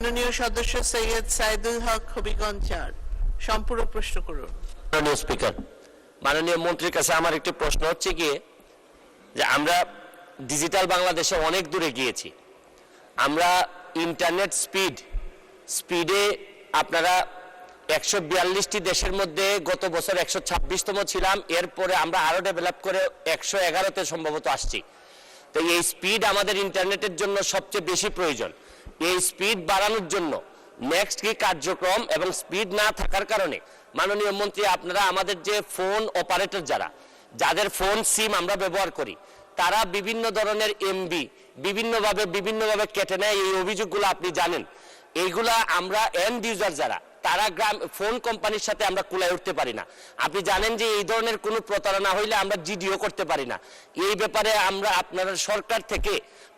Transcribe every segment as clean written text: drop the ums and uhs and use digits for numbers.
মাননীয় সদস্য সৈয়দ সাইদুল হক হবিগঞ্জ ৪ সম্পূর্ণ প্রশ্ন করুন। মাননীয় স্পিকার, মাননীয় মন্ত্রীর কাছে আমার একটি প্রশ্ন হচ্ছে কি যে আমরা ডিজিটাল বাংলাদেশে অনেক দূরে গিয়েছি। আমরা ইন্টারনেট স্পিডে আপনারা 142টি দেশের মধ্যে গত বছর 126তম ছিলাম, এরপরে আমরা আরো ডেভেলপ করে 111তে সম্ভবত আসছি। তো এই স্পিড আমাদের ইন্টারনেটের জন্য সবচেয়ে বেশি প্রয়োজন। এই স্পিড বাড়ানোর জন্য নেক্সট কি কার্যক্রম এবং স্পিড না থাকার কারণে মাননীয় মন্ত্রী আপনারা আমাদের যে ফোন অপারেটর যাদের ফোন সিম আমরা ব্যবহার করি তারা বিভিন্ন ধরনের এমবি বিভিন্নভাবে কেটে নেয়, এই অভিযোগগুলো আপনি জানেন। এইগুলা আমরা এন্ড ইউজার তারা ফোন কোম্পানির সাথে আমরা কুলায় উঠতে পারি না। আপনি জানেন যে এই ধরনের কোনো প্রতারণা হইলে আমরা জিডিও করতে পারি না। এই ব্যাপারে আমরা আপনারা সরকার থেকে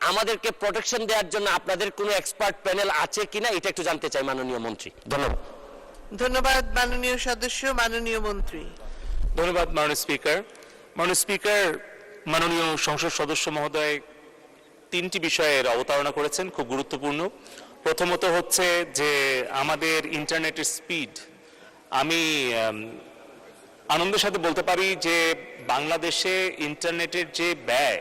আমাদেরকে প্রোটেকশন দেওয়ার জন্য আপনাদের কোনো এক্সপার্ট প্যানেল আছে কিনা এটা একটু জানতে চাই মাননীয় মন্ত্রী। ধন্যবাদ। ধন্যবাদ মাননীয় সদস্য। মাননীয় মন্ত্রী। ধন্যবাদ মাননীয় স্পিকার। মাননীয় স্পিকার, মাননীয় সংসদ সদস্য মহোদয় 3টি বিষয়ের অবতারণা করেছেন, খুব গুরুত্বপূর্ণ। প্রথমত হচ্ছে যে আমাদের ইন্টারনেটের স্পিড। আমি আনন্দের সাথে বলতে পারি যে বাংলাদেশে ইন্টারনেটের যে ব্যয়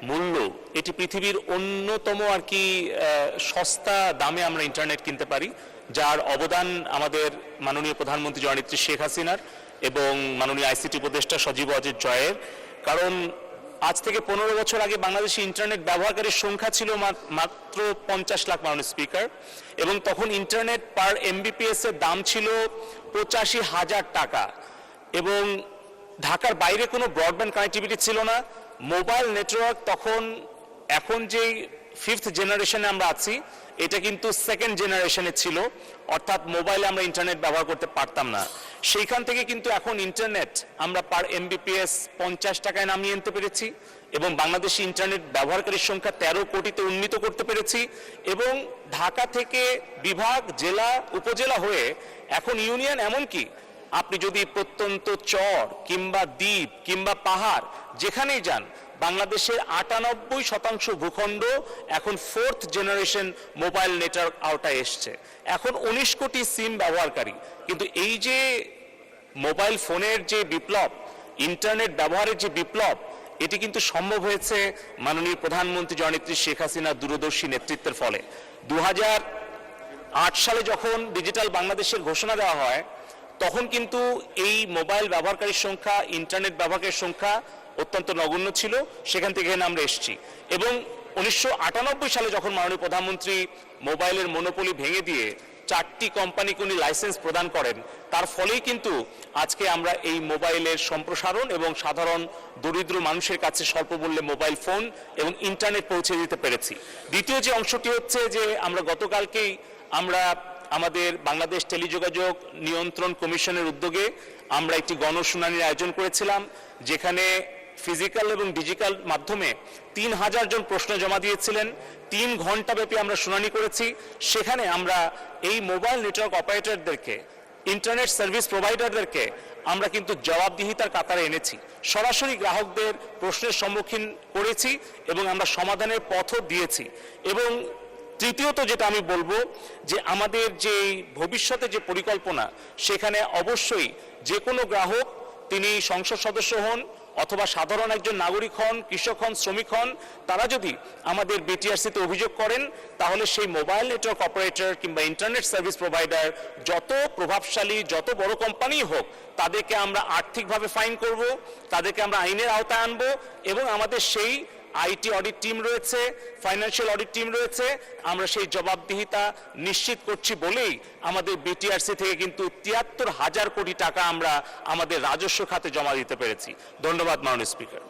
মূল্য এটি পৃথিবীর অন্যতম সস্তা দামে আমরা ইন্টারনেট কিনতে পারি, যার অবদান আমাদের মাননীয় প্রধানমন্ত্রী জননেত্রী শেখ হাসিনার এবং মাননীয় আইসিটি উপদেষ্টা সজীব ওয়াজেদ জয়ের। কারণ আজ থেকে 15 বছর আগে বাংলাদেশে ইন্টারনেট ব্যবহারকারীর সংখ্যা ছিল মাত্র 50 লাখ মাননীয় স্পিকার, এবং তখন ইন্টারনেট পার এমবিপিএস এর দাম ছিল 85,000 টাকা, এবং ঢাকার বাইরে কোনো ব্রডব্যান্ড কানেক্টিভিটি ছিল না। মোবাইল নেটওয়ার্ক তখন, এখন যেই 5th জেনারেশনে আমরা আছি এটা কিন্তু 2nd জেনারেশনে ছিল, অর্থাৎ মোবাইলে আমরা ইন্টারনেট ব্যবহার করতে পারতাম না। সেইখান থেকে কিন্তু এখন ইন্টারনেট আমরা পার এমবিপিএস 50 টাকায় নামিয়ে আনতে পেরেছি, এবং বাংলাদেশি ইন্টারনেট ব্যবহারকারীর সংখ্যা 13 কোটিতে উন্নীত করতে পেরেছি, এবং ঢাকা থেকে বিভাগ, জেলা, উপজেলা হয়ে এখন ইউনিয়ন, এমনকি আপনি যদি প্রত্যন্ত চর কিংবা দ্বীপ কিংবা পাহাড় যেখানেই যান, বাংলাদেশের 98% ভূখণ্ড এখন 4th জেনারেশন মোবাইল নেটওয়ার্ক আওতায় এসছে। এখন 19 কোটি সিম ব্যবহারকারী। কিন্তু এই যে মোবাইল ফোনের যে বিপ্লব, ইন্টারনেট ব্যবহারের যে বিপ্লব, এটি কিন্তু সম্ভব হয়েছে মাননীয় প্রধানমন্ত্রী জননেত্রী শেখ হাসিনার দূরদর্শী নেতৃত্বের ফলে। 2008 সালে যখন ডিজিটাল বাংলাদেশের ঘোষণা দেওয়া হয়, তখন কিন্তু এই মোবাইল ব্যবহারকারীর সংখ্যা, ইন্টারনেট ব্যবহারকারীর সংখ্যা অত্যন্ত নগণ্য ছিল। সেখান থেকে আমরা এসেছি, এবং 1998 সালে যখন মাননীয় প্রধানমন্ত্রী মোবাইলের মনোপলি ভেঙে দিয়ে 4টি কোম্পানিকে উনি লাইসেন্স প্রদান করেন, তার ফলেই কিন্তু আজকে আমরা এই মোবাইলের সম্প্রসারণ এবং সাধারণ দরিদ্র মানুষের কাছে স্বল্প মূল্যে মোবাইল ফোন এবং ইন্টারনেট পৌঁছে দিতে পেরেছি। দ্বিতীয় যে অংশটি হচ্ছে যে আমরা গতকালকেই আমরা আমাদের বাংলাদেশ টেলিযোগাযোগ নিয়ন্ত্রণ কমিশনের উদ্যোগে আমরা একটি গণশুনানির আয়োজন করেছিলাম, যেখানে ফিজিক্যাল এবং ডিজিটাল মাধ্যমে 3000 জন প্রশ্ন জমা দিয়েছিলেন। 3 ঘন্টা ব্যাপী আমরা শুনানি করেছি। সেখানে আমরা এই মোবাইল নেটওয়ার্ক অপারেটরদেরকে, ইন্টারনেট সার্ভিস প্রোভাইডারদেরকে আমরা কিন্তু জবাবদিহিতার কাতারে এনেছি, সরাসরি গ্রাহকদের প্রশ্নের সম্মুখীন করেছি এবং আমরা সমাধানের পথও দিয়েছি। এবং তৃতীয়ত যেটা আমি বলবো যে আমাদের যে ভবিষ্যতে যে পরিকল্পনা, সেখানে অবশ্যই যে কোনো গ্রাহক, তিনি সংসদ সদস্য হন অথবা সাধারণ একজন নাগরিক হন, কৃষক হন, শ্রমিক হন, তারা যদি আমাদের বিটিআরসিতে অভিযোগ করেন, তাহলে সেই মোবাইল নেটওয়ার্ক অপারেটর কিংবা ইন্টারনেট সার্ভিস প্রোভাইডার যত প্রভাবশালী, যত বড় কোম্পানি হোক, তাদেরকে আমরা আর্থিকভাবে ফাইন করব, তাদেরকে আমরা আইনের আওতায় আনবো, এবং আমাদের সেই আইটি অডিট টিম রয়েছে, ফাইন্যান্সিয়াল অডিট টিম রয়েছে। আমরা সেই জবাবদিহিতা নিশ্চিত করছি বলেই আমাদের বিটিআরসি থেকে কিন্তু 73,000 কোটি টাকা আমরা আমাদের রাজস্ব খাতে জমা দিতে পেরেছি। ধন্যবাদ মাননীয় স্পিকার।